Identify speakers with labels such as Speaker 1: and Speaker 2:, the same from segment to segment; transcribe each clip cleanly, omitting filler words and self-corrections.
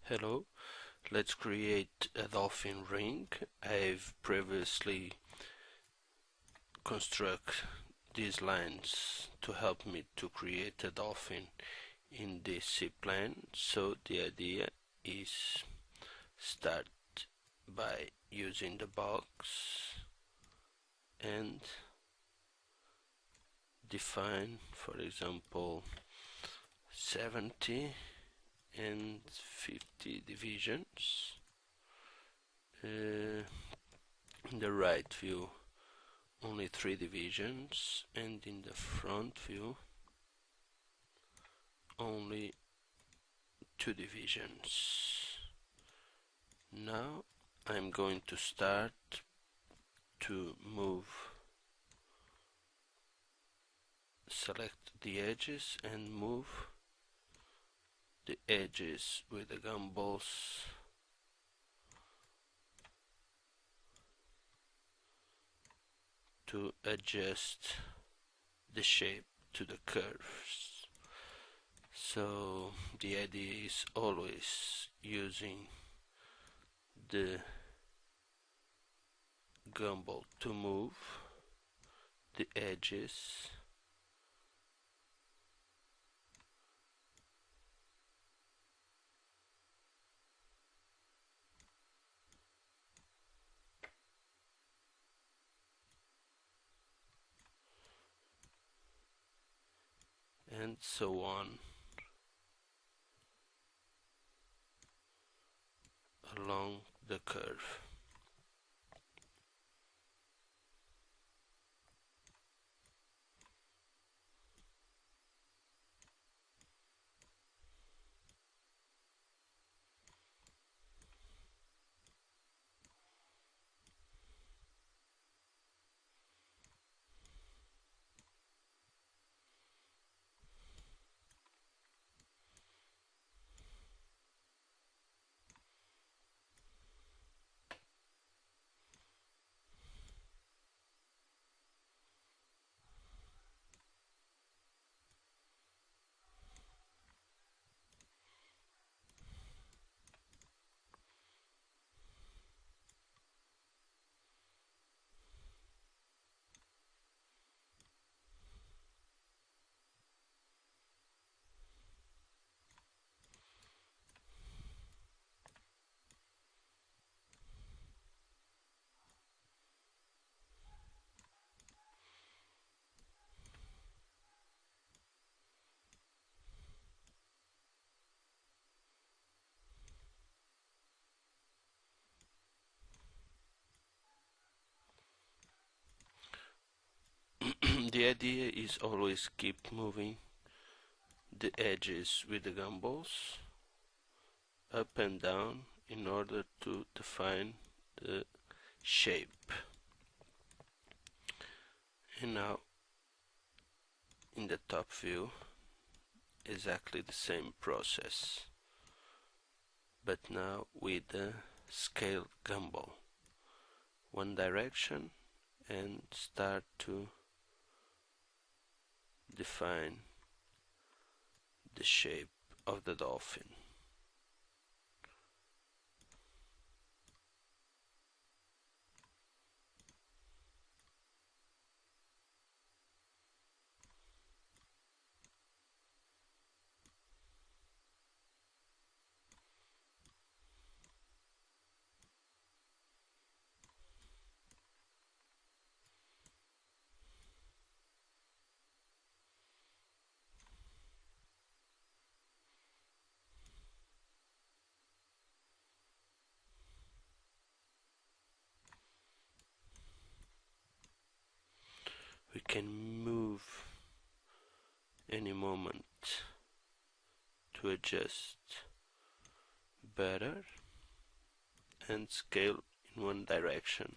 Speaker 1: Hello, let's create a dolphin ring. I've previously construct these lines to help me to create a dolphin in the C-plane. So the idea is start by using the box and define, for example, 70 and 50 divisions. In the right view only 3 divisions, and in the front view only 2 divisions. Now I'm going to start to select the edges and move the edges with the gumbals to adjust the shape to the curves. So the idea is always using the gumball to move the edges and so on along the curve. The idea is always keep moving the edges with the gumbals up and down in order to define the shape. And now in the top view exactly the same process, but now with the scale gumball, one direction, and start to define the shape of the dolphin. We can move any moment to adjust better and scale in one direction.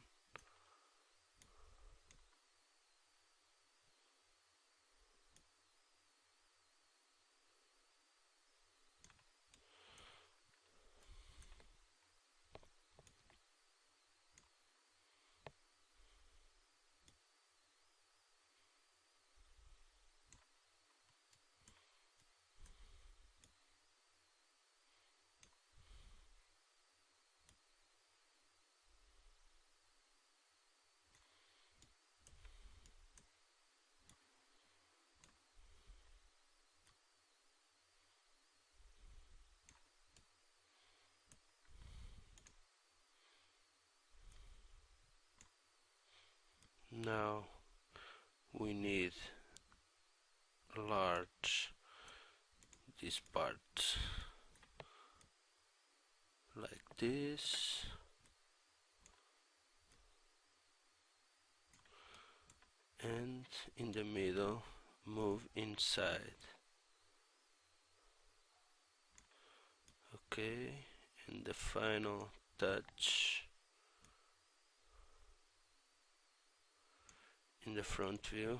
Speaker 1: Now we need large this part like this, and in the middle move inside. Okay, and the final touch in the front view.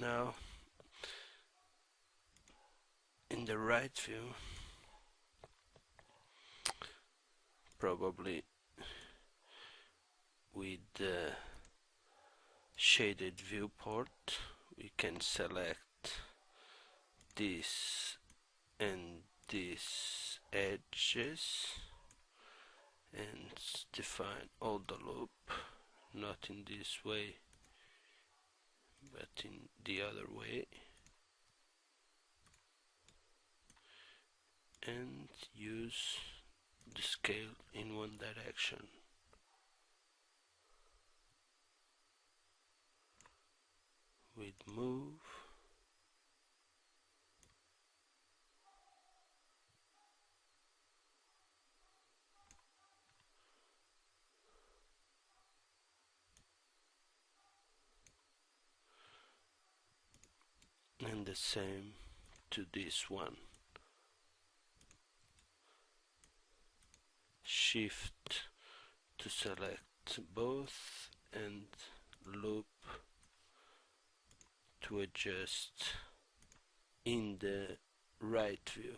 Speaker 1: Now in the right view, probably with the shaded viewport, we can select this and these edges and define all the loop, not in this way but in the other way, and use the scale in one direction. With move, and the same to this one. Shift to select both and loop to adjust in the right view.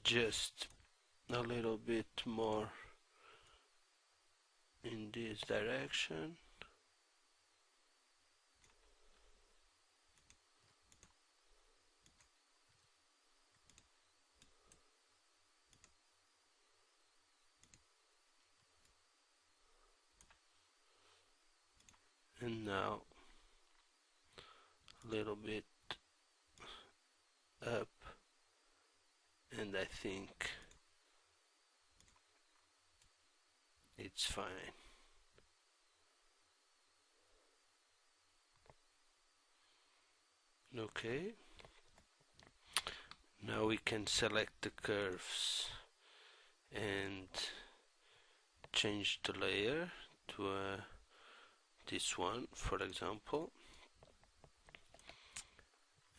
Speaker 1: Just a little bit more in this direction. And now a little bit up, and I think it's fine. Okay, now we can select the curves and change the layer to this one, for example.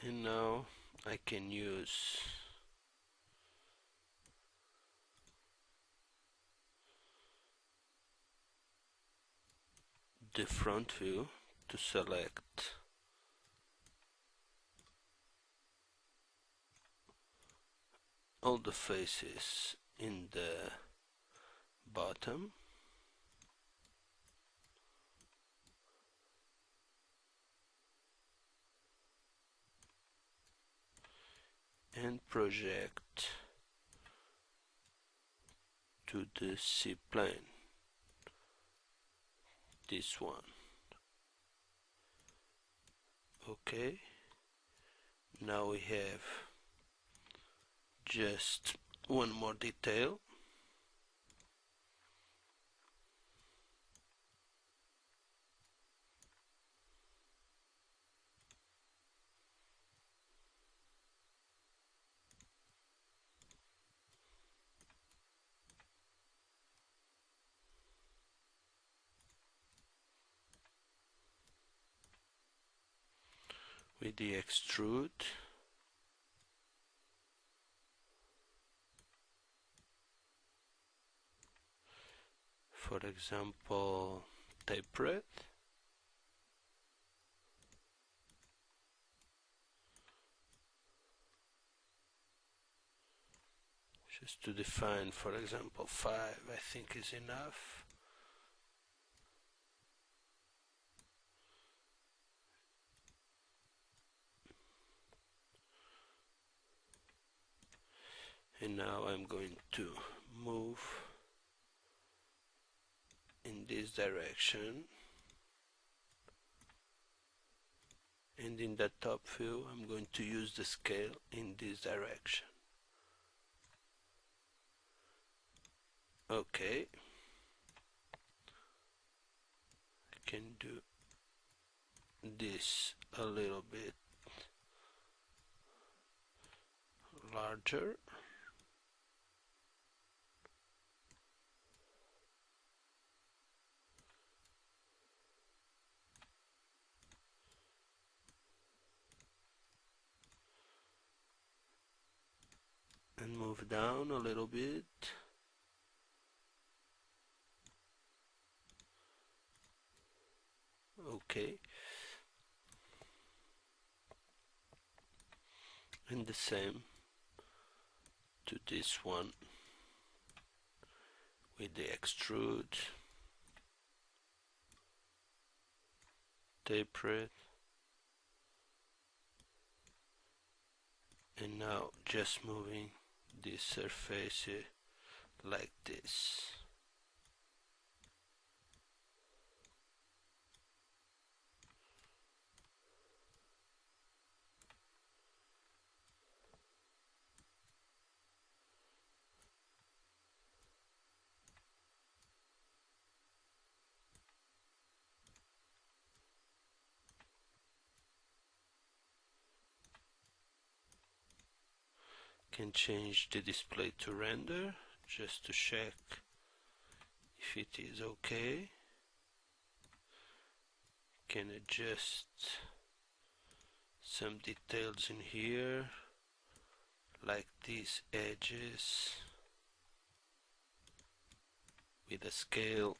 Speaker 1: And now I can use the front view to select all the faces in the bottom, and project to the C-plane, this one. Okay, now we have just one more detail. with the extrude. For example, tapered. Just to define, for example, 5, I think is enough. And now I'm going to move in this direction, and in the top view I'm going to use the scale in this direction. Okay, I can do this a little bit larger. And move down a little bit. Okay. And the same to this one with the extrude, taper it, and now just moving this surface like this. Can change the display to render just to check if it is okay. Can adjust some details in here, like these edges with a scale.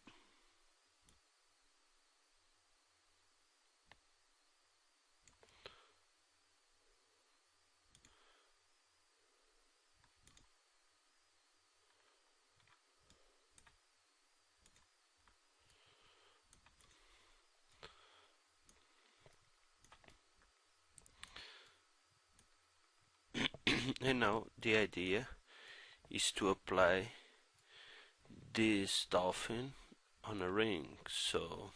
Speaker 1: And now the idea is to apply this dolphin on a ring. So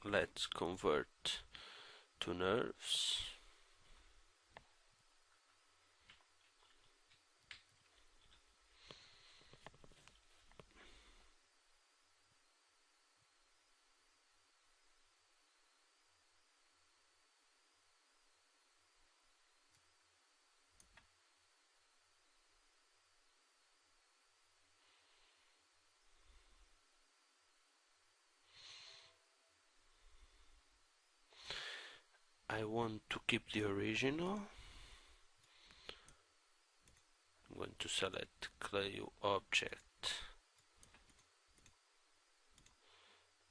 Speaker 1: let's convert to nerves. I want to keep the original. I'm going to select Clayoo object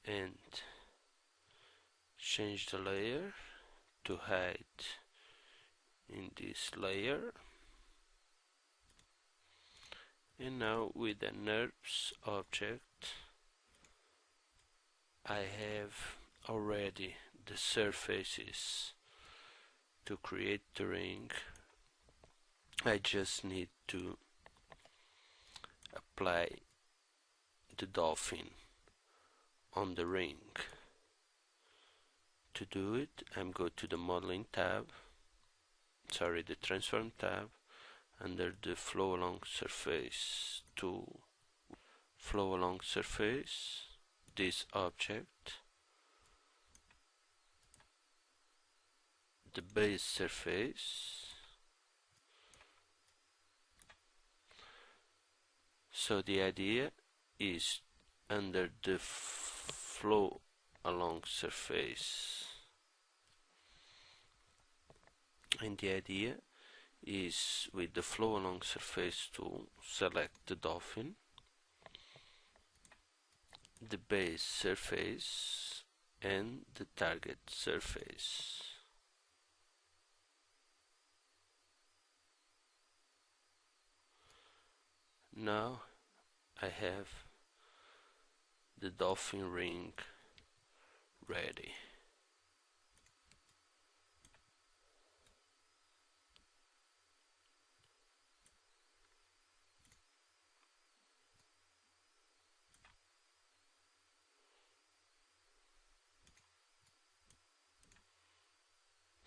Speaker 1: and change the layer to hide in this layer. And now with the nerves object, I have already the surfaces to create the ring. I just need to apply the dolphin on the ring. To do it, I'm going to the modeling tab, the transform tab, under the flow along surface tool. Flow along surface, this object, the base surface. So the idea is under the flow along surface And the idea is, with the flow along surface tool, select the dolphin, the base surface and the target surface. Now I have the dolphin ring ready.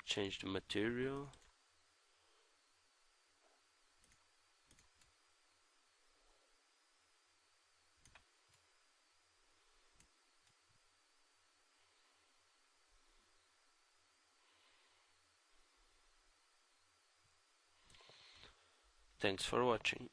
Speaker 1: Change the material. Thanks for watching.